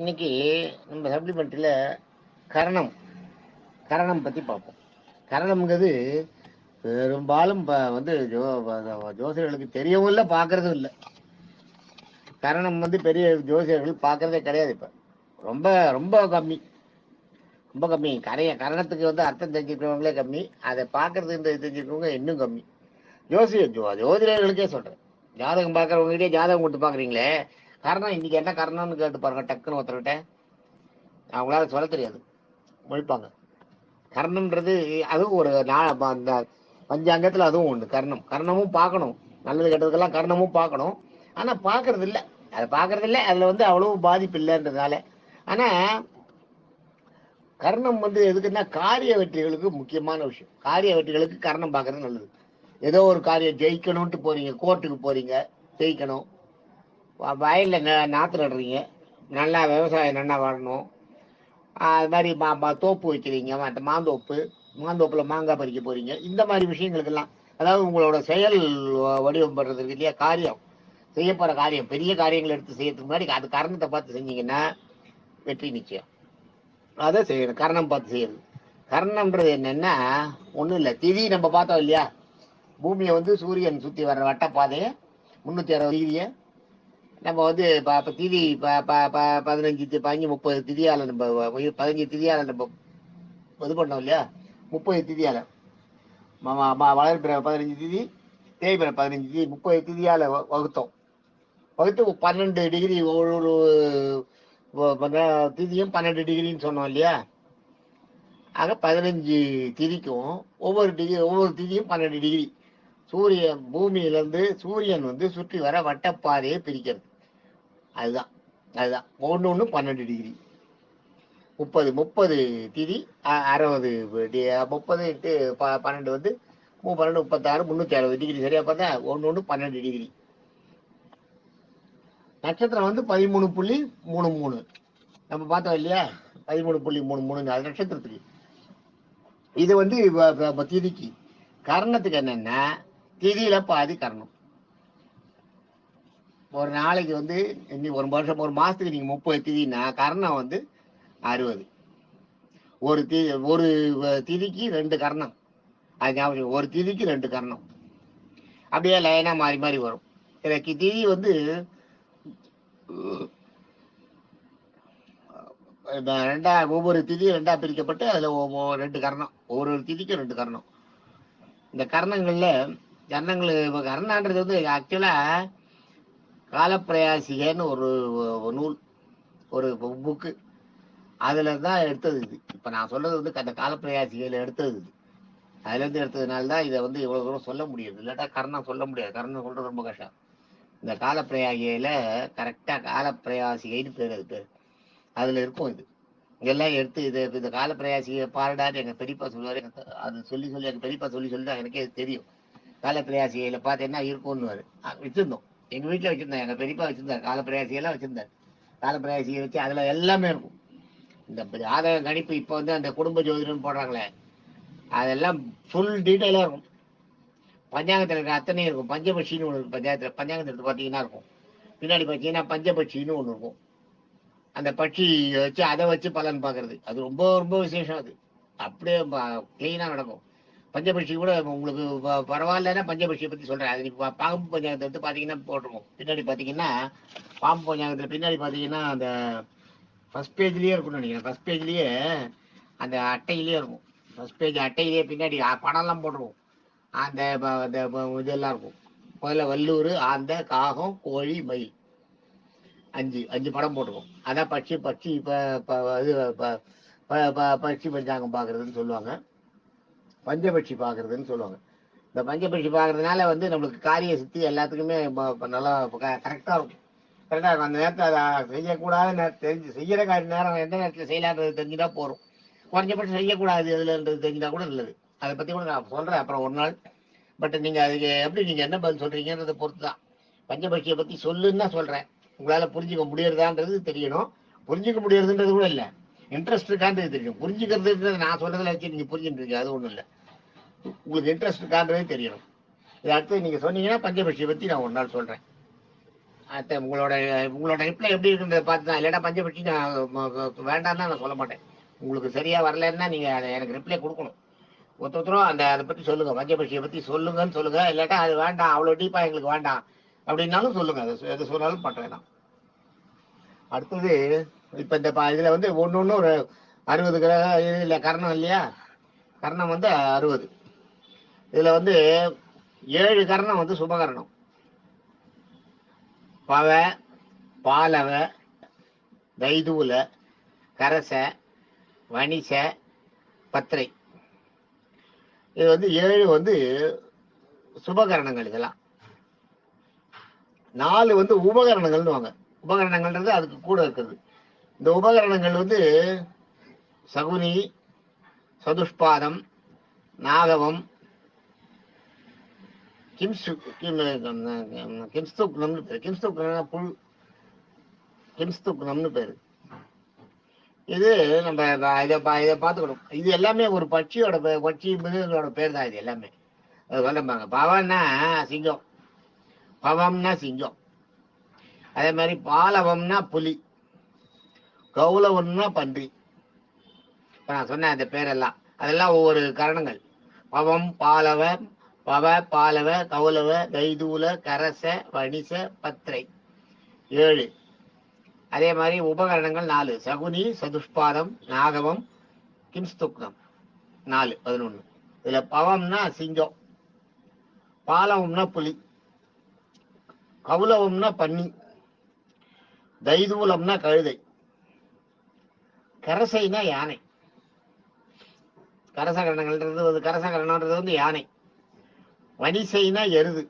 இன்னைக்கு நம்ம சப்ளிமெண்ட்ரியில் கரணம் கரணம் பற்றி பார்ப்போம். கரணம்ங்கிறது பெரும்பாலும் வந்து ஜோசியர்களுக்கு தெரியவும் இல்லை, பார்க்கறதும் இல்லை. கரணம் வந்து பெரிய ஜோசியர்கள் பார்க்கறதே கிடையாது. இப்போ ரொம்ப ரொம்ப கம்மி, ரொம்ப கம்மி. கரணத்துக்கு வந்து அர்த்தம் தெரிஞ்சுக்கிறவங்களே கம்மி, அதை பார்க்கறது தெரிஞ்சுக்கிறவங்க இன்னும் கம்மி. ஜோதிடர்களுக்கே சொல்கிறேன், ஜாதகம் பார்க்குறவங்ககிட்டே ஜாதகம் கொடுத்து பார்க்குறீங்களே, கரணம் இன்னைக்கு என்ன கரணம்னு கேட்டு பாருங்க. டக்குன்னு ஒருத்தர்கிட்ட அவங்களால சொல்ல தெரியாது, முழிப்பாங்க. கர்ணம்ன்றது அதுவும் ஒரு அந்த பஞ்சாங்கத்தில் அதுவும் உண்டு. கர்ணமும் பார்க்கணும், நல்லது கெட்டதுக்கெல்லாம் கர்ணமும் பார்க்கணும். ஆனால் பார்க்கறது இல்லை, அதை பார்க்கறது இல்லை. அதில் வந்து அவ்வளவு பாதிப்பு இல்லைன்றதுனால. ஆனால் கர்ணம் வந்து எதுக்குன்னா காரிய வெற்றிகளுக்கு முக்கியமான விஷயம். காரிய வெற்றிகளுக்கு கர்ணம் பார்க்கறது நல்லது. ஏதோ ஒரு காரியம் ஜெயிக்கணும்ட்டு போறீங்க, கோர்ட்டுக்கு போறீங்க, ஜெயிக்கணும். வயலில் நாற்று நடுறீங்க, நல்லா விவசாயம் நல்லா வரணும். அது மாதிரி தோப்பு வைக்கிறீங்க, மாந்தோப்பில் மாங்காய் பறிக்க போறீங்க. இந்த மாதிரி விஷயங்களுக்கெல்லாம், அதாவது உங்களோட செயல் வடிவம் படுறதுக்கு இல்லையா, காரியம் செய்ய போகிற காரியம், பெரிய காரியங்கள் எடுத்து செய்யறதுக்கு முன்னாடி அது கரணத்தை பார்த்து செஞ்சீங்கன்னா வெற்றி நிச்சயம். அதை செய்யணும், கரணம் பார்த்து செய்யறது. கரணம்ன்றது என்னன்னா ஒன்றும் இல்லை, திதி நம்ம பார்த்தோம் இல்லையா, பூமியை வந்து சூரியன் சுற்றி வர்ற வட்டப்பாதையை 360 டிகிரியை நம்ம வந்து இப்போ திதி 15 30 திதியால் நம்ம 15 திதியால் நம்ம இது பண்ணோம் இல்லையா. 30 திதியால் வளர்பிற 15 திதி, தேய்பிற 15 திதி, 30 திதியால் வகுத்தோம். வகுத்து 12 டிகிரி, ஒரு திதியும் 12 டிகிரின்னு சொன்னோம் இல்லையா. ஆக 15 திதிக்கும் ஒவ்வொரு திதியும் 12 டிகிரி. பூமியிலேருந்து சூரியன் வந்து சுற்றி வர வட்டப்பாதையை பிரிக்கிறது. அதுதான் ஒன்று 12 டிகிரி. 30 திதி 60, 30 × 12 வந்து 12 36, 360 டிகிரி. சரியா பார்த்தா ஒன்று 12 டிகிரி. நட்சத்திரம் வந்து 13.33 நம்ம பார்த்தோம் இல்லையா. 13.33 அது நட்சத்திரத்துக்கு. இது வந்து திதிக்கு. கர்ணத்துக்கு என்னன்னா திதியில பாதி கர்ணம். ஒரு நாளைக்கு வந்து ஒரு வருஷம், ஒரு மாசத்துக்கு நீங்க 30 திதினா கர்ணம் வந்து 60. ஒரு திதிக்கு 2 கர்ணம். அது ஞாபகம், ஒரு திதிக்கு 2 கர்ணம். அப்படியே லைனா மாறி மாறி வரும். திதி வந்து ஒவ்வொரு திதியும் 2ஆ பிரிக்கப்பட்டு அதுல 2 கர்ணம், ஒரு திதிக்கு 2 கர்ணம். இந்த கர்ணங்கள்ல கர்ணன்றது வந்து ஆக்சுவலா காலப்பிரயாசிகன்னு ஒரு நூல், ஒரு புக்கு, அதுல தான் எடுத்தது இது. இப்ப நான் சொல்றது வந்து அந்த காலப்பிரயாசிகையில எடுத்தது இது. அதுல இருந்து எடுத்ததுனால தான் இதை வந்து இவ்வளவு தூரம் சொல்ல முடியுது. இல்லாட்டா கர்ணம் சொல்ல முடியாது. கர்ணம் சொல்றது ரொம்ப கஷ்டம். இந்த காலப்பிரயாசிகையில கரெக்டா காலப்பிரயாசிகைன்னு பேர், அது பேர் அதுல இருக்கும். இது இதெல்லாம் எடுத்து இந்த காலப்பிரயாசிகை பாருடான்னு எங்க பெரியப்பா சொல்லுவாரு. அது சொல்லி எங்க பெரியப்பா சொல்லி தான் எனக்கே தெரியும். காலப்பிரயாசிகையில பார்த்தீங்கன்னா இருக்கும்னு வச்சிருந்தோம். எங்க வீட்டுல வச்சிருந்தேன், எங்க பெரியப்பா வச்சிருந்தாரு, காலப்பிரயாசிகெல்லாம் வச்சிருந்தாரு. காலப்பிரயாசிகை வச்சு அதுல எல்லாமே இருக்கும். இந்த ஆதாய கணிப்பு இப்போ வந்து அந்த குடும்ப ஜோதிடம்னு போடுறாங்களே, அதெல்லாம் ஃபுல் டீட்டெயிலாக இருக்கும். பஞ்சாங்கத்தில் இருக்க அத்தனையும் இருக்கும். பஞ்சபட்சின்னு ஒன்று இருக்கும் பஞ்சாங்கத்தில் பார்த்தீங்கன்னா இருக்கும். பின்னாடி பார்த்தீங்கன்னா பஞ்சபட்சின்னு ஒன்று இருக்கும். அந்த பட்சி வச்சு அதை வச்சு பலன் பார்க்கறது, அது ரொம்ப ரொம்ப விசேஷம். அது அப்படியே கிளீனாக நடக்கும். பஞ்சபட்சி கூட உங்களுக்கு பரவாயில்லன்னா பஞ்சபட்சியை பற்றி சொல்கிறேன். அது நீங்கள் பாம்பு பஞ்சாங்கத்தை எடுத்து பார்த்தீங்கன்னா போட்டிருக்கோம். பின்னாடி பார்த்தீங்கன்னா பாம்பு பஞ்சாங்கத்தில் பின்னாடி பார்த்தீங்கன்னா அந்த ஃபர்ஸ்ட் பேஜ்லேயே இருக்கும்னு நினைக்கிறேன். ஃபர்ஸ்ட் பேஜ்லேயே அந்த அட்டையிலேயே இருக்கும். ஃபர்ஸ்ட் பேஜ் அட்டையிலேயே பின்னாடி படம்லாம் போட்டுருவோம். அந்த இதெல்லாம் இருக்கும். முதல்ல வல்லூர், ஆந்த, காகம், கோழி, மயில், 5 படம் போட்டுருவோம். அதான் பட்சி இது பட்சி பஞ்சாங்கம் பார்க்கறதுன்னு சொல்லுவாங்க, பஞ்சபட்சி பார்க்கறதுன்னு சொல்லுவாங்க. இந்த பஞ்சபட்சி பார்க்கறதுனால வந்து நம்மளுக்கு காரிய சித்தி எல்லாத்துக்குமே நல்லா கரெக்டாக இருக்கும். கரெக்டாக இருக்கும். அந்த நேரத்தில் அதை செய்யக்கூடாது செய்கிற நேரம் எந்த நேரத்தில் செய்யலான்றது தெரிஞ்சுட்டா போகிறோம். குறைஞ்சபட்சம் செய்யக்கூடாது எதுலன்றது தெரிஞ்சுட்டா கூட நல்லது. அதை பற்றி கூட நான் சொல்கிறேன் அப்புறம் ஒரு நாள். பட் நீங்கள் அதுக்கு எப்படி நீங்கள் என்ன பதில் சொல்கிறீங்கன்றதை பொறுத்து தான். பஞ்சபட்சியை பற்றி சொல்லுன்னு தான் சொல்கிறேன். உங்களால் புரிஞ்சுக்க முடியறதான்றது தெரியணும். புரிஞ்சுக்க முடியறதுன்றது கூட இல்லை, இன்ட்ரெஸ்ட் இருக்கான்றது தெரியும். புரிஞ்சுக்கிறதுன்றது நான் சொல்கிறதில் வச்சு நீங்கள் புரிஞ்சுட்டு இருக்கீங்க, அது ஒன்றும் இல்லை. உங்களுக்கு இன்ட்ரெஸ்ட் இருக்கான்றதே தெரியணும். இது அடுத்து நீங்கள் சொன்னீங்கன்னா பஞ்சபட்சியை பற்றி நான் ஒரு நாள் சொல்கிறேன். உங்களோட உங்களோட ரிப்ளை எப்படி இருக்குன்றத பார்த்து தான், இல்லாட்டா பஞ்சபட்சி நான் வேண்டாம்னா நான் சொல்ல மாட்டேன். உங்களுக்கு சரியா வரலன்னா நீங்க அதை எனக்கு ரிப்ளை கொடுக்கணும். ஒருத்தரும் அதை பத்தி சொல்லுங்க, பஞ்சபட்சியை பத்தி சொல்லுங்கன்னு சொல்லுங்க. இல்லாட்டா அது வேண்டாம், அவ்வளவு டீப்பா எங்களுக்கு வேண்டாம் அப்படின்னாலும் சொல்லுங்க. அது எது சொன்னாலும் பண்றேன் நான். அடுத்தது இப்ப இந்த இதுல வந்து ஒன்னு ஒரு 60 கிரகம் இல்ல கர்ணம் இல்லையா? கர்ணம் வந்து 60. இதுல வந்து 7 கர்ணம் வந்து சுபகரணம். பவ, பாலவ, தைதூல, கரச, வணிச, பத்திரை. இது வந்து 7 வந்து சுபகரணங்கள். இதெல்லாம் 4 வந்து உபகரணங்கள்னு வாங்க. உபகரணங்கள்ன்றது அதுக்கு கூட இருக்குது. இந்த உபகரணங்கள் வந்து சகுனி, சதுஷ்பாதம், நாகவம், கிம்ஸ்துக்னம்னு பேரு. கிம்ஸ்துக்னம்னு பேரு. இது நம்ம இதை பார்த்துக்கணும். இது எல்லாமே ஒரு பட்சியோட பட்சி மிருகங்களோட பேர் தான். இது எல்லாமே அது சொல்லுவாங்க. பவன்னா சிங்கம், பவம்னா சிங்கம். அதே மாதிரி பாலவம்னா புலி, கௌலவம்னா பன்றி. நான் சொன்ன அந்த பேரெல்லாம் அதெல்லாம் ஒவ்வொரு கரணங்கள். பவம், பாலவ, பவ, பாலவ, கௌலவ, தைதூல, கரச, வணிச, பத்திரை 7. அதே மாதிரி உபகரணங்கள் 4. சகுனி, சதுஷ்பாதம், நாகவம், கிம்ஸ்துக்னம் 4, 11. இதுல பவம்னா சிங்கம், பாலவம்னா புலி, கௌலவம்னா பன்னி, தைதூலம்னா கழுதை, கரசைனா யானை. கரசகரணன்றது வந்து யானை. வணிசைனா எருது,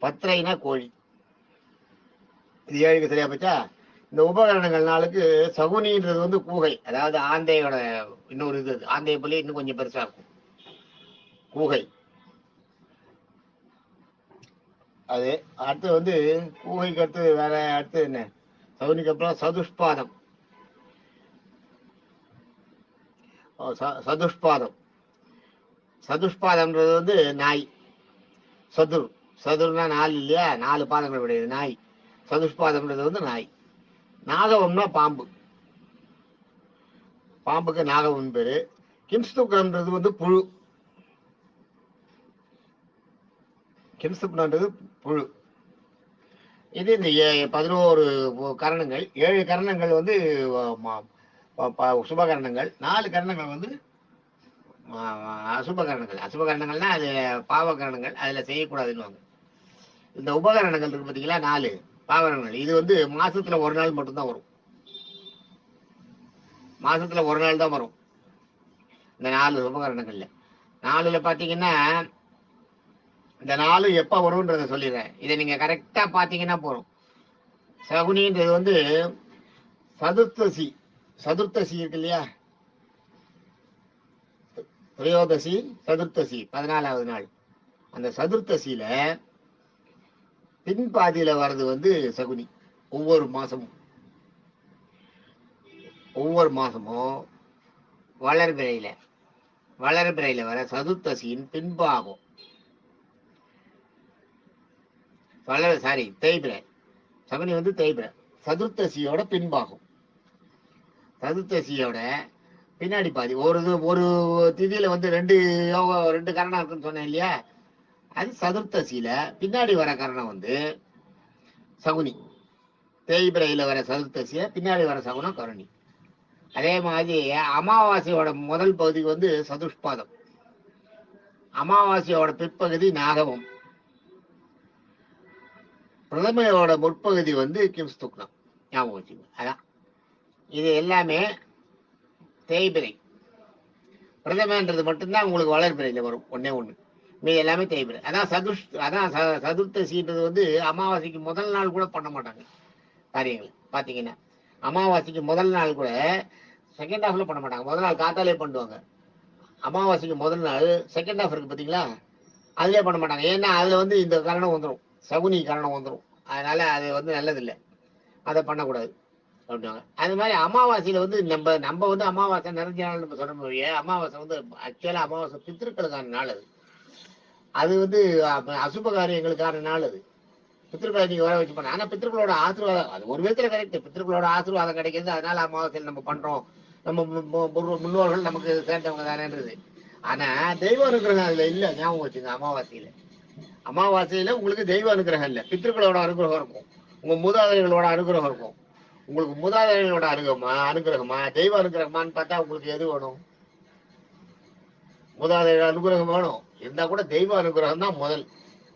பத்திரைனா கோழி. இது 7க்கு சரியா போச்சா? இந்த உபகரணங்கள் 4க்கு சகுனின்றது வந்து கூகை, அதாவது ஆந்தையோட இன்னொரு இது. ஆந்தைய போல இன்னும் கொஞ்சம் பெருசா இருக்கும் கூகை. அது அடுத்து வந்து கூகைக்கு அடுத்து வேற அடுத்து என்ன? சகுனிக்கு அப்புறம் சதுஷ்பாதம். சதுஷ்பாதம்ன்றது வந்து நாய். சதுர்னா 4 இல்லையா? 4 பாதங்கள் உடையது நாய். சதுஷ்பாதம்ன்றது வந்து நாய். நாகவம்னா பாம்பு, பாம்புக்கு நாகவம் பேரு. கிம்ஸ்துக்னம்ன்றது வந்து புழு. கிம்ஸ்துக்னம்ன்றது புழு. இது இந்த 11 கரணங்கள். 7 கரணங்கள் வந்து சுபகரணங்கள், 4 கரணங்கள் வந்து அசுபகரணங்கள். அசுபகரணங்கள்னா அது பாவகரணங்கள், அதுல செய்யக்கூடாதுன்னு. இந்த உபகரணங்கள் இருக்கு பார்த்தீங்களா, 4 பாவகரணங்கள். இது வந்து மாசத்துல ஒரு நாள் மட்டும்தான் வரும். மாசத்துல ஒரு நாள் தான் வரும் இந்த 4 உபகரணங்கள்ல. 4ல பாத்தீங்கன்னா இந்த 4 எப்ப வரும்ன்றத சொல்லிடுறேன். இதை நீங்க கரெக்டா பாத்தீங்கன்னா போறோம். சகுனின்றது வந்து சதுர்த்தசி இருக்கு இல்லையா? திரையோதசி, சதுர்த்தசி 14வது நாள். அந்த சதுர்த்தசியில பின்பாதியில வர்றது வந்து சகுனி. ஒவ்வொரு மாசமும் வளர்பிறையில வர சதுர்த்தசியின் பின்பாகும். தேய்பிரை. சகுனி வந்து தேய்பிரை, சதுர்த்தசியோட பின்பாகும். சதுர்த்தசியோட பின்னாடி பாதி. ஒரு திதியில வந்து 2 கரணம் இருக்குன்னு சொன்னேன் இல்லையா? அது சதுர்த்தசியில பின்னாடி வர கரணம் வந்து சகுனி. தேய்பிரையில வர சதுர்த்தசிய பின்னாடி வர சகுனம் கருணி. அதே மாதிரி அமாவாசையோட முதல் பகுதி வந்து சதுஷ்பாதம், அமாவாசையோட பிற்பகுதி நாகவம், பிரதமையோட முற்பகுதி வந்து கிம்ஸ்துக்னம். ஞாபகம் வச்சுங்க. அதான் இது எல்லாமே தேய்பிரை. பிரதமன்றது மட்டும்தான் உங்களுக்கு வளர்பிறையில வரும், ஒன்னே ஒண்ணு. மீது எல்லாமே தேய்பிரை. அதான் சதுர்த்தசின்றது வந்து அமாவாசைக்கு முதல் நாள் கூட பண்ண மாட்டாங்க காரியங்கள். பாத்தீங்கன்னா அமாவாசைக்கு முதல் நாள் கூட செகண்ட் ஹாஃப்ல பண்ண மாட்டாங்க. முதல் நாள் காத்தாலே பண்ணுவாங்க. அமாவாசைக்கு முதல் நாள் செகண்ட் ஹாஃப் இருக்கு பாத்தீங்களா, அதுலயே பண்ண மாட்டாங்க. ஏன்னா அதுல வந்து இந்த காரணம் வந்துடும், சகுனி காரணம் வந்துடும். அதனால அது வந்து நல்லதில்லை, அதை பண்ணக்கூடாது அப்படின்னாங்க. அது மாதிரி அமாவாசையில வந்து நம்ம வந்து அமாவாசை நிறைஞ்ச நாள் நம்ம சொல்ல முடியும். அமாவாசை வந்து ஆக்சுவலா அமாவாசை பித்திருக்களுக்கான நாள். அது வந்து அசுப காரியங்களுக்கான நாள். அது பித்திருக்களை நீங்க வர வச்சு பண்ண. ஆனா பித்திருக்களோட ஆசீர்வாதம் அது ஒரு விதத்துல கரெக்ட். பித்திருக்களோட ஆசீர்வாதம் கிடைக்கிறது, அதனால அமாவாசையில் நம்ம பண்றோம். நம்ம முன்னோர்கள் நமக்கு சேர்ந்தவங்க தானேன்றது. ஆனா தெய்வ அனுகிரகம் அதுல இல்ல. ஞாபகம் வச்சுங்க, அமாவாசையில உங்களுக்கு தெய்வ அனுகிரகம் இல்ல, பித்திருக்களோட அனுகிரகம் இருக்கும். உங்க மூதாதைகளோட அனுகிரகம் இருக்கும். உங்களுக்கு மூதாதைகளோட அனுகிரகமா தெய்வ அனுகிரகமான்னு பார்த்தா உங்களுக்கு எது வேணும்? மூதாதைகள் அனுகிரகம் வேணும். இருந்தா கூட தெய்வ அனுகிரகம் தான் முதல்.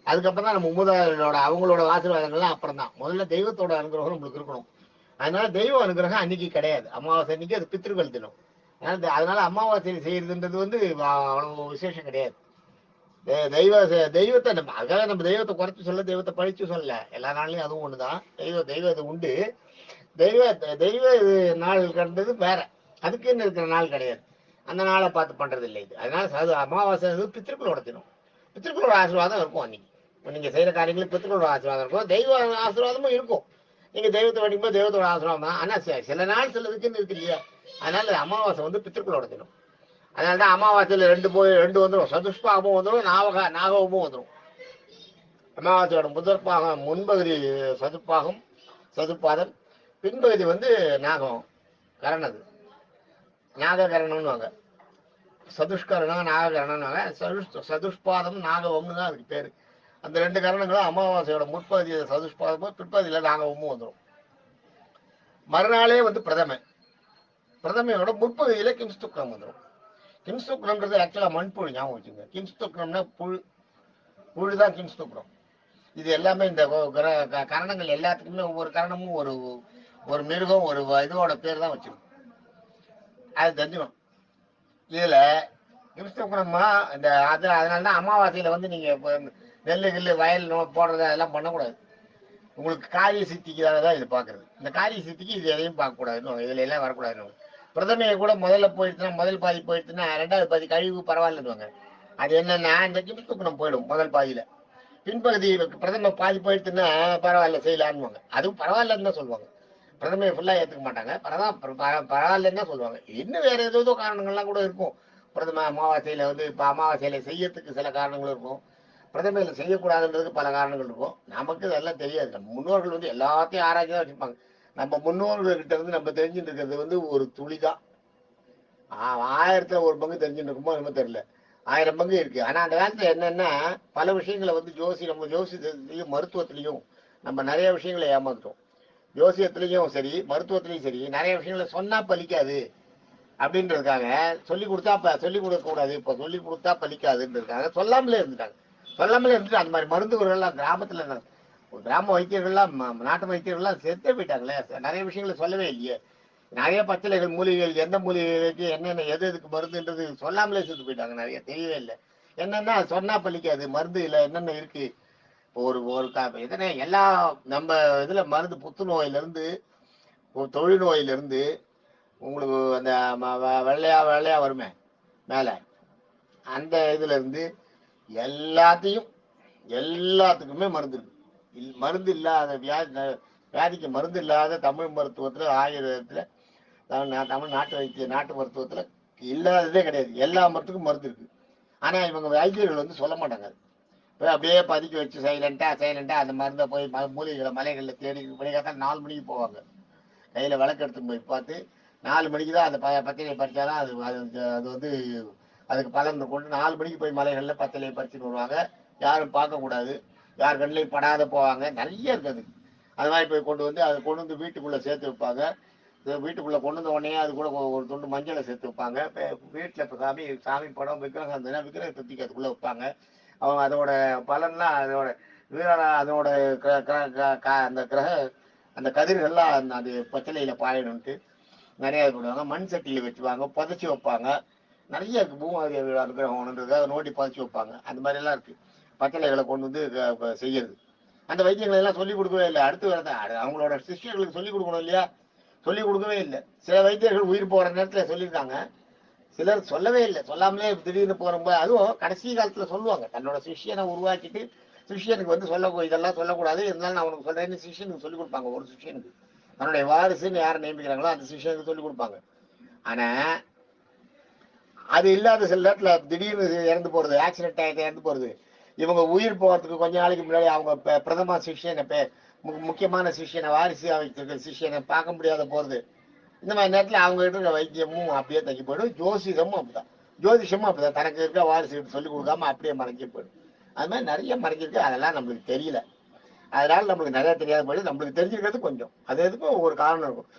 அதுக்கப்புறம் தான் நம்ம மூதாதைகளோட அவங்களோட ஆசீர்வாதங்கள்லாம் அப்புறம் தான். முதல்ல தெய்வத்தோட அனுகிரகம் நம்மளுக்கு இருக்கணும். அதனால தெய்வ அனுகிரகம் அன்னைக்கு கிடையாது. அமாவாசை அன்னைக்கு அது பித்திருக்கள் தினம். அதனால அமாவாசையில் செய்யறதுன்றது வந்து அவ்வளவு விசேஷம் கிடையாது. தெய்வத்தை நம்ம அதுக்காக நம்ம தெய்வத்தை குறைச்சு சொல்ல, தெய்வத்தை பழிச்சு சொல்ல. எல்லா நாள்லயும் அதுவும் ஒண்ணுதான். தெய்வ இது உண்டு. தெய்வ தெய்வ நாள் கண்டது வேற. அதுக்குன்னு இருக்கிற நாள் கிடையாது. அந்த நாளை பார்த்து பண்றது இல்லை இது. அதனால அமாவாசை பித்திருக்களோட தினம். பித்திருக்களோட ஆசீர்வாதம் இருக்கும் அன்னைக்கு. நீங்க செய்யற காரியங்களுக்கு பித்திருக்களோட ஆசீர்வாதம் இருக்கும், தெய்வ ஆசீர்வாதமும் இருக்கும். நீங்க தெய்வத்தை வடிக்கும்போது தெய்வத்தோட ஆசீர்வாதம் தான். ஆனா சில நாள் சிலதுக்குன்னு இருக்கு இல்லையா? அதனால அமாவாசை பித்திருக்களோட தினம். அதனாலதான் அமாவாசையில ரெண்டு வந்துடும். சதுஷ்பாகமும் வந்துடும், நாகவமும் வந்துடும். அமாவாசையோட முதற் பாகம் முன்பகுதி சதுப்பாதம், பின்பகுதி நாகம் கரணது, நாககரணம்னு. சதுஷ்கரணம் நாககரணம். சதுஷ்பாதம் நாகவம்னு தான் அதுக்கு பேரு. அந்த ரெண்டு கரணங்களும் அமாவாசையோட முற்பகுதியில சதுஷ்பாதமும் பிற்பகுதியில நாகவமும் வந்துடும். மறுநாளே பிரதமையோட முற்பகுதியில கிம்ஸ்துக்ரம் வந்துடும். கிம்ஸ்துக்ரம்ன்றது ஆக்சுவலா மண்புழு, ஞாபகம் வச்சுங்க. கிம்ஸ்துக்ரம்னா புழுதான் கிம்ஸ்துக்ரம். இது எல்லாமே இந்த கரணங்கள் எல்லாத்துக்குமே ஒவ்வொரு கரணமும் ஒரு மிருகம், ஒரு இதோட பேர் தான் வச்சிருக்கும். அது தெரிஞ்சுக்கணும். இதுல கிம்ஸ்துக்ரமா அதனாலதான் அமாவாசையில நீங்க நெல்லு வயல் போடுறது அதெல்லாம் பண்ணக்கூடாது. உங்களுக்கு காரிய சித்திக்காதான் இது பாக்குறது. இந்த காரிய சித்திக்கு இது எதையும் பார்க்க கூடாதுன்னு, இதுல எல்லாம் வரக்கூடாதுன்னு. பிரதமையை கூட முதல் பாதி போயிடுச்சுன்னா ரெண்டாவது பாதி கழிவு பரவாயில்லன்னுவாங்க. அது என்னன்னா இந்த கிம்ஸ்துக்ரம் போயிடும் முதல் பாதியில. பின்பகுதி பிரதம பாதி போயிடுச்சுன்னா பரவாயில்ல செய்யலான்னுவாங்க. அதுவும் பரவாயில்லன்னு தான் சொல்லுவாங்க. பிரதமையை ஃபுல்லா ஏத்துக்க மாட்டாங்க. பரவாயில்லன்னு தான் சொல்லுவாங்க. இன்னும் வேற ஏதோ காரணங்கள்லாம் கூட இருக்கும். பிரதம அமாவாசையில இப்ப அமாவாசையில செய்யறதுக்கு சில காரணங்கள் இருக்கும், பிரதமையில செய்யக்கூடாதுன்றதுக்கு பல காரணங்கள் இருக்கும். நமக்கு இதெல்லாம் தெரியாது. நம்ம முன்னோர்கள் எல்லாத்தையும் ஆராய்ச்சி தான் வச்சிருப்பாங்க. நம்ம முன்னோர்கள்கிட்ட நம்ம தெரிஞ்சுட்டு இருக்கிறது ஒரு துளிதான். 1000த்துல ஒரு பங்கு தெரிஞ்சுட்டு இருக்குமோ என்னமோ தெரியல. 1000 பங்கு இருக்கு. ஆனா அந்த காலத்துல என்னன்னா பல விஷயங்களை ஜோசியத்திலையும் மருத்துவத்திலையும் நம்ம நிறைய விஷயங்களை ஏமாந்துட்டோம். ஜோசியத்திலையும் சரி, மருத்துவத்திலையும் சரி, நிறைய விஷயங்களை சொன்னா பலிக்காது அப்படின்றதுக்காக சொல்லிக் கொடுக்க கூடாது, இப்ப சொல்லிக் கொடுத்தா பலிக்காதுன்றதுக்காக சொல்லாமலே இருந்துட்டாங்க. இருந்துட்டு அந்த மாதிரி மருந்துகள்லாம் கிராம வைத்தியர்கள்லாம் நாட்டு வைத்தியர்கள்லாம் செத்தே போயிட்டாங்களே. நிறைய விஷயங்களை சொல்லவே இல்லையே. நிறைய பச்சிலைகள், மூலிகைகள், எந்த மூலிகைக்கு என்னென்ன எதுக்கு மருந்துன்றது சொல்லாமலே செத்து போயிட்டாங்க. நிறைய தெரியவே இல்லை. என்னன்னா சொன்னா பலிக்காது, மருந்து இல்லை, என்னென்ன இருக்கு. ஒரு எத்தனை எல்லா நம்ம இதுல மருந்து, புத்துநோயில இருந்து தொழுநோயில இருந்து உங்களுக்கு அந்த வெள்ளையா வருமே மேல, அந்த இதுல இருந்து எல்லாத்துக்குமே மருந்து இருக்கு. மருந்து இல்லாத வியாதிக்கு மருந்து இல்லாத தமிழ் மருத்துவத்துல, ஆயுர்வேதத்துல, தமிழ் நாட்டு மருத்துவத்துல இல்லாததே கிடையாது. எல்லா மருத்துவத்துக்கும் மருந்து இருக்கு. ஆனா இவங்க வைத்தியர்கள் சொல்ல மாட்டாங்க. அப்படியே பதுக்கி வச்சு சைலண்டா அந்த மருந்தை போய் மூலிகைகளை மலைகள்ல தேடி விடிகாத்தால 4 மணிக்கு போவாங்க. கையில விளக்கு எடுத்துன்னு போய் பார்த்து 4 மணிக்கு தான் அந்த பத்திரிகை பறிச்சாதான் அது அதுக்கு பலன் கொண்டு 4 மணிக்கு போய் மலைகள்ல பத்திரிகை பறிச்சுட்டு வருவாங்க. யாரும் பார்க்க கூடாது, யார் கண்ணிலையும் படாத போவாங்க. நிறைய இருக்குது. அது மாதிரி போய் அதை கொண்டு வந்து வீட்டுக்குள்ள சேர்த்து வைப்பாங்க. வீட்டுக்குள்ள கொண்டு வந்த உடனே அது கூட ஒரு துண்டு மஞ்சளை சேர்த்து வைப்பாங்க. வீட்டுல இப்ப சாமி படம் விக்கிரகம் இருந்ததுன்னா விக்கிரகத்தை தூக்கி அதுக்குள்ள வைப்பாங்க. அவங்க அதோட பலன்லாம் அதோட அந்த அந்த கதிர்கள்லாம் அது பச்சிலையில பாயணும்ட்டு நிறைய போடுவாங்க. மண் சட்டியில வச்சுவாங்க, புதைச்சி வைப்பாங்க. நிறைய இருக்கு. பூமாதேவி அனுகிரகம்ன்றது அதை நோண்டி புதைச்சி வைப்பாங்க. அந்த மாதிரி எல்லாம் இருக்கு. பச்சிலைகளை கொண்டு செய்யறது. அந்த வைத்தியங்களை எல்லாம் சொல்லிக் கொடுக்கவே இல்லை. அடுத்து வரத அவங்களோட சிஷ்யர்களுக்கு சொல்லிக் கொடுக்கணும் இல்லையா? சொல்லிக் கொடுக்கவே இல்லை. சில வைத்தியர்கள் உயிர் போற நேரத்துல சொல்லியிருக்காங்க, சிலர் சொல்லவே இல்லை. சொல்லாமலே திடீர்னு போறப்ப, அதுவும் கடைசி காலத்துல சொல்லுவாங்க. தன்னோட சிஷியனை உருவாக்கிட்டு சிஷியனுக்கு இதெல்லாம் சொல்லக்கூடாது, இருந்தாலும் நான் உனக்கு சொல்றேன்னு சிஷியனுக்கு சொல்லிக் கொடுப்பாங்க. ஒரு சிஷியனுக்கு தன்னுடைய வாரிசுன்னு யாரை நியமிக்கிறாங்களோ அந்த சிஷியனுக்கு சொல்லிக் கொடுப்பாங்க. ஆனா அது இல்லாத சில நேரத்துல திடீர்னு இறந்து போறது, ஆக்சிடென்ட் ஆகிட்டு இறந்து போறது, இவங்க உயிர் போகிறதுக்கு கொஞ்ச நாளைக்கு முன்னாடி அவங்க பிரதம சிஷியனை முக்கியமான சிஷியனை வாரிசு வைத்திருக்கிற சிஷியனை பார்க்க முடியாத போகிறது. இந்த மாதிரி நேரத்தில் அவங்க கிட்ட இருக்க வைத்தியமும் அப்படியே தங்கி போயிடும். ஜோதிஷமும் அப்படிதான், தனக்கு இருக்க வாரிசு சொல்லிக் கொடுக்காம அப்படியே மறைஞ்சி போயிடும். அது மாதிரி நிறைய மறைஞ்சிருக்கு. அதெல்லாம் நம்மளுக்கு தெரியல. அதனால நம்மளுக்கு நிறைய தெரியாத போது நம்மளுக்கு தெரிஞ்சிருக்கிறது கொஞ்சம். அது எதுக்கும் ஒவ்வொரு காரணம் இருக்கும்.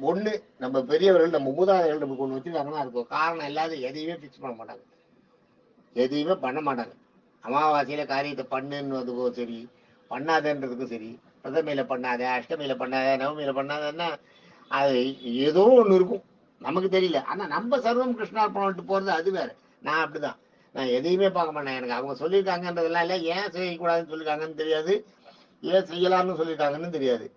ஒண்ணு, நம்ம பெரியவர்கள் நம்ம மூதாதையர்கள் நமக்கு ஒண்ணு வச்சிருக்காங்கன்னா அதுக்கு காரணம் இல்லாத எதையுமே பிக்ஸ் பண்ண மாட்டாங்க, எதையுமே பண்ண மாட்டாங்க. அமாவாசையில காரியத்தை பண்ணுன்றதுக்கும் சரி, பண்ணாதன்றதுக்கும் சரி, பிரதமையில பண்ணாத, அஷ்டமியில பண்ணாத, நவமியில பண்ணாதன்னா அது ஏதோ ஒண்ணு இருக்கும், நமக்கு தெரியல. ஆனா நம்ம சர்வம் கிருஷ்ணார்ப்பணம் போறது அது வேற. நான் அப்படிதான், நான் எதையுமே பார்க்க மாட்டேன். எனக்கு அவங்க சொல்லியிருக்காங்கன்றதெல்லாம் இல்லை, ஏன் செய்யக்கூடாதுன்னு சொல்லியிருக்காங்கன்னு தெரியாது, ஏன் செய்யலாம்னு சொல்லியிருக்காங்கன்னு தெரியாது.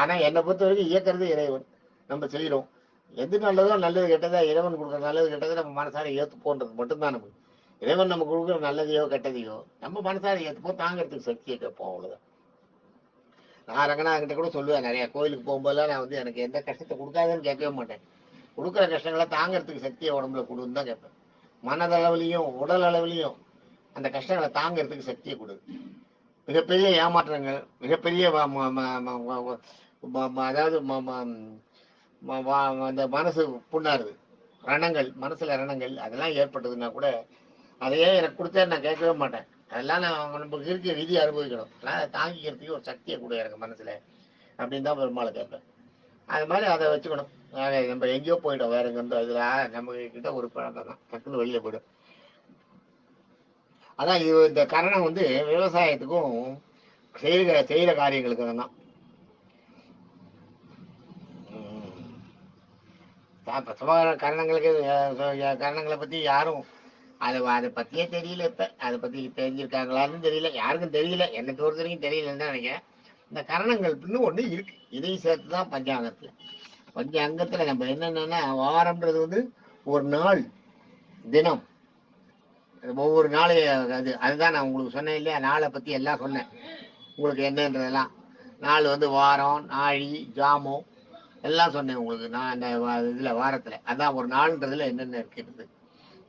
ஆனா என்னை பொறுத்த வரைக்கும் இயக்கிறது இறைவன். நம்ம செய்யறோம், எது நல்லதோ நல்லது கெட்டதா இறைவன் கொடுக்குற நல்லது கெட்டதை நம்ம மனசார ஏற்றுப்போன்றது மட்டும்தான் நமக்கு. இறைவன் நம்ம கொடுக்குற நல்லதையோ கெட்டதையோ நம்ம மனசார ஏற்றுப்போம், தாங்கிறதுக்கு சக்தியை கேட்போம், அவ்வளவுதான். நான் ரங்கநாதன்கிட்ட கூட சொல்லுவேன், நிறைய கோயிலுக்கு போகும்போதெல்லாம் நான் வந்து எனக்கு எந்த கஷ்டத்தை கொடுக்காதுன்னு கேட்கவே மாட்டேன். கொடுக்குற கஷ்டங்களை தாங்கிறதுக்கு சக்தியை உடம்புல கொடுன்னு தான் கேட்பேன். மனதளவுலையும் உடல் அளவுலையும் அந்த கஷ்டங்களை தாங்கிறதுக்கு சக்தியை கொடு. மிகப்பெரிய ஏமாற்றங்கள், மிகப்பெரிய அதாவது அந்த மனசு புண்ணாருது, ரணங்கள், மனசுல ரணங்கள் அதெல்லாம் ஏற்பட்டதுன்னா கூட அதையே எனக்கு கொடுத்தா நான் கேட்கவே மாட்டேன். அதெல்லாம் நான் நமக்கு இருக்க விதி அனுபவிக்கணும், அதனால தாங்கிக்கிறதுக்கு ஒரு சக்தியை கொடு எனக்கு மனசுல அப்படின்னு தான் பெருமாளை கேட்பேன். அது மாதிரி அதை வச்சுக்கணும். நம்ம எங்கேயோ போயிட்டோம், வேற எங்க இருந்தோம், இதுல நம்ம கிட்ட ஒரு பழக்கம் தான், டக்குன்னு வெளியில போயிடும். அதான் இது இந்த கரணம் வந்து விவசாயத்துக்கும் செய்யற காரியங்களுக்கு தான். கரணங்களுக்கு கரணங்களை பத்தி யாரும் அதை பத்தியே தெரியல. இப்ப அதை பத்தி தெரிஞ்சிருக்காங்களான்னு தெரியல, யாருக்கும் தெரியல, எனக்கு ஒரு வரைக்கும் தெரியலன்னு தான் நினைக்கிறேன். இந்த கரணங்கள் இன்னும் ஒண்ணு இருக்கு, இதையும் சேர்த்துதான் பஞ்சாங்கத்துல. பஞ்சாங்கத்துல நம்ம என்னன்னா, வாரம்ன்றது வந்து ஒரு நாள், தினம், ஒவ்வொரு நாளையும் அதுதான் நான் உங்களுக்கு சொன்னேன் இல்லையா, நாளை பத்தி எல்லாம் சொன்னேன் உங்களுக்கு என்னன்றதெல்லாம். நாள் வந்து வாரம், நாழி, ஜாமம் எல்லாம் சொன்னேன் உங்களுக்கு நான் அந்த இதுல வாரத்துல. அதான் ஒரு நாள்ன்றதுல என்னென்ன இருக்கிறது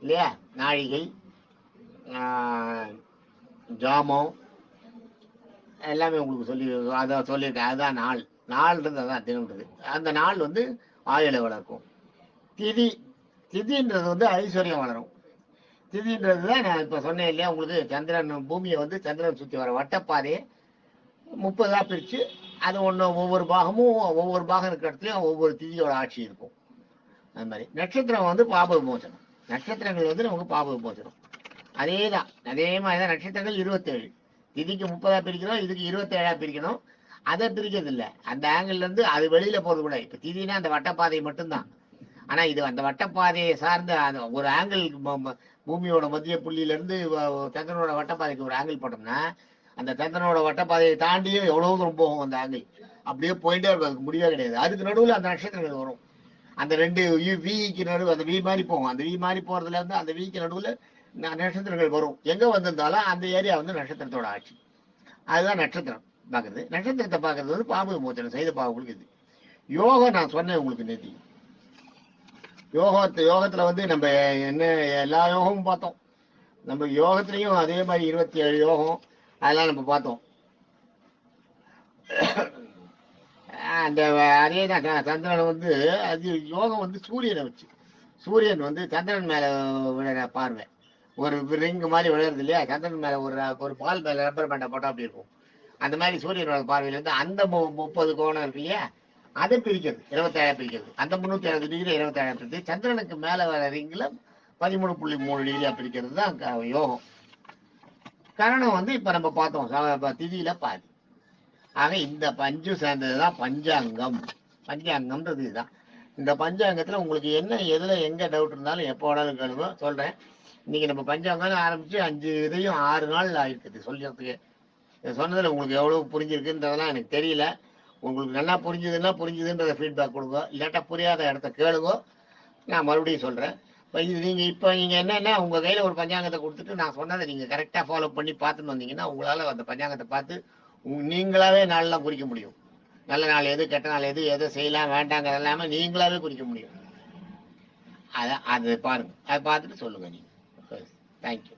இல்லையா, நாழிகை, ஜாமம் எல்லாமே உங்களுக்கு சொல்லி அதான் சொல்லியிருக்கேன். அதுதான் நாள். நாள்ன்றது அதான் தினம்ன்றது. அந்த நாள் வந்து ஆயுளை வளர்க்கும். திதி, திதின்றது வந்து ஐஸ்வர்யம் வளரும். திதின்றது தான் நான் இப்ப சொன்னேன் இல்லையா உங்களுக்கு, சந்திரன் பூமியை வந்து சந்திரன் சுத்தி வர வட்டப்பாதையை 30 பிரிச்சு அது ஒண்ணு, ஒவ்வொரு பாகம் இருக்கிற இடத்துலயும் ஒவ்வொரு திதியோட ஆட்சி இருக்கும். அது மாதிரி நட்சத்திரம் வந்து பாப விமோசனம், நட்சத்திரங்கள் வந்து நமக்கு பாப விமோசனம். அதேதான், அதே மாதிரிதான் நட்சத்திரங்கள் 27. திதிக்கு 30 பிரிக்கணும், இதுக்கு 27 பிரிக்கணும். அதை பிரிக்கிறது இல்லை, அந்த ஆங்கிள் இருந்து அது வெளியில போறது கூட. இப்ப திதினா அந்த வட்டப்பாதை மட்டும்தான். ஆனா இது அந்த வட்டப்பாதையை சார்ந்த ஒரு ஆங்கிள், பூமியோட மத்திய புள்ளியில இருந்து சந்திரனோட வட்டப்பாதைக்கு ஒரு ஆங்கிள் போட்டோம்னா, அந்த சந்திரனோட வட்டப்பாதையை தாண்டியும் எவ்வளவு தூரம் போகும் அந்த ஆங்கிள், அப்படியே போயிட்டே இருக்கும், அதுக்கு முடிவே கிடையாது. அதுக்கு நடுவில் அந்த நட்சத்திரங்கள் வரும், அந்த ரெண்டு விக்கு நடுவு, அந்த வி மாதிரி போகும். அந்த வி மாதிரி போறதுல இருந்து அந்த விக்கு நடுவில் நட்சத்திரங்கள் வரும். எங்க வந்திருந்தாலும் அந்த ஏரியா வந்து நட்சத்திரத்தோட ஆட்சி. அதுதான் நட்சத்திரம் பார்க்கறது. நட்சத்திரத்தை பார்க்கறது வந்து பாப விமோசனம் செய்த பாவங்களுக்கு இது. யோகம் நான் சொன்னேன் உங்களுக்கு நேற்று. யோகத்துல வந்து நம்ம என்ன எல்லா யோகமும் பார்த்தோம். நம்ம யோகத்திலையும் அதே மாதிரி 27 யோகம் அதெல்லாம் நம்ம பார்த்தோம். அந்த அதே தான் சந்திரன் வந்து அது யோகம் வந்து சூரியனை வச்சு, சூரியன் வந்து சந்திரன் மேல விழுற பார்வை, ஒரு ரிங்கு மாதிரி விழுறது இல்லையா, சந்திரன் மேல ஒரு பால் மேல ரப்பர் பேண்டை போட்டா அப்படி இருக்கும். அந்த மாதிரி சூரியனோட பார்வையில இருந்து அந்த 30 கோணம் இருக்கு இல்லையா, அதை பிரிக்கிறது 27 பிரிக்கிறது. அந்த 360 டிகிரி 27 பிரித்து சந்திரனுக்கு மேல வர ரிங்கில் 13.3 டிகிரியா பிரிக்கிறது தான் யோகம். கரணம் வந்து இப்ப நம்ம பார்த்தோம் திதியில பாதி. ஆக இந்த பஞ்சு சேர்ந்ததுதான் பஞ்சாங்கம். பஞ்சாங்கம்ன்றது இதுதான். இந்த பஞ்சாங்கத்துல உங்களுக்கு என்ன எதுல எங்க டவுட் இருந்தாலும் எப்போ வேணாலும் கேளுங்க, சொல்றேன். இன்னைக்கு நம்ம பஞ்சாங்கம் ஆரம்பிச்சு 5 இதையும் 6 நாள் ஆயிருக்குது சொல்றதுக்கு. சொன்னதுல உங்களுக்கு எவ்வளவு புரிஞ்சிருக்குன்றதெல்லாம் எனக்கு தெரியல. உங்களுக்கு நல்லா புரிஞ்சுதுன்னா புரிஞ்சுதுன்றத ஃபீட்பேக் கொடுங்க, இல்லாட்டா புரியாத இடத்த கேளுங்க, நான் மறுபடியும் சொல்றேன். இப்போ நீங்க என்னன்னா உங்க கையில ஒரு பஞ்சாங்கத்தை கொடுத்துட்டு நான் சொன்னதை நீங்க கரெக்டா ஃபாலோ பண்ணி பார்த்துட்டு வந்தீங்கன்னா உங்களால அந்த பஞ்சாங்கத்தை பார்த்து நீங்களாவே நாளெல்லாம் குறிக்க முடியும். நல்ல நாள் எது, கெட்ட நாள் எது, எதை செய்யலாம் வேண்டாங்கிறது எல்லாமே நீங்களாவே குறிக்க முடியும். அதை பாருங்க, அதை பார்த்துட்டு சொல்லுங்க நீங்க. தேங்க்யூ.